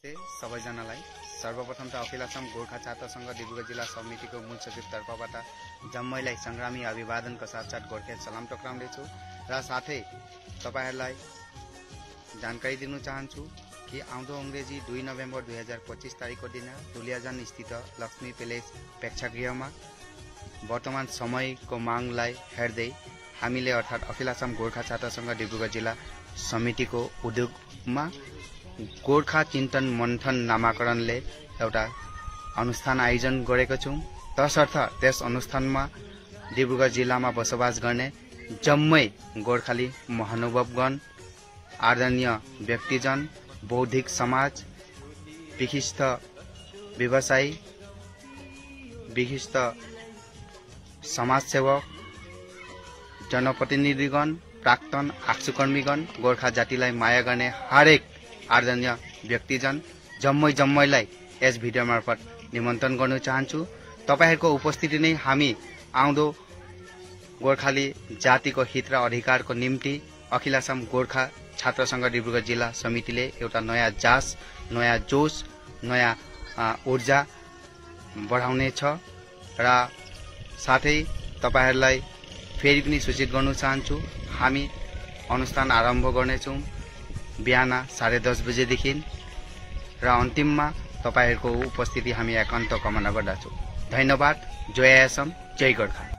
नमस्ते सबैजनालाई। सर्वप्रथम त अखिल असम गोर्खा छात्र संघ डिब्रुगढ जिल्ला समितिको मूल सचिव तर्फबाट जम्मैलाई संग्रामी अभिवादनको साथसाथ गोर्खे सलाम टक्राउँदैछु र साथै तपाईहरुलाई जानकारी दिन चाहन्छु कि आउँदो अंग्रेजी 2 नोभेम्बर 2025 तारिखको दिन दुलियाजान स्थित लक्ष्मी पैलेस प्रेक्षागृहमा वर्तमान समयको मागलाई हेर्दै हामीले अर्थात अखिल असम गोर्खा छात्र संघ डिब्रुगढ जिल्ला समितिको उद्योगमा गोर्खा चिन्तन मन्थन नामाकरणले एउटा अनुष्ठान आयोजन गरेको छौं। तसर्थ त्यस अनुष्ठानमा डिब्रुगढ जिल्लामा बसोबास गर्ने जम्मै गोर्खाली महानुभावगण, आदरणीय व्यक्तिजन, बौद्धिक समाज, विशिष्ट व्यवसायी, विशिष्ट समाजसेवक, जनप्रतिनिधिगण, प्राक्तन आक्षुकर्मीगण, गोर्खा जातिलाई माया गर्ने हरेक आदरणीय व्यक्तिजन जम्मैलाई यस भिडियो मार्फत निमन्त्रण गर्न चाहन्छु। तपाईहरुको उपस्थिति नै हामी आउँदो गोर्खाली जातिको हित र अधिकारको निम्ति अखिल असम गोर्खा छात्र संघ डिब्रुगढ जिल्ला समितिले एउटा नयाँ जास, नयाँ जोश, नयाँ ऊर्जा बढाउने छ र साथै तपाईहरुलाई फेरि पनि सूचित गर्न चाहन्छु हामी अनुष्ठान आरम्भ गर्नेछौं बिहान 10:30 बजेदेखि र अन्तिममा तपाईहरुको उपस्थिति हामी एकान्त कामना गर्दछौं। धन्यवाद। जय असम, जय गोर्खा।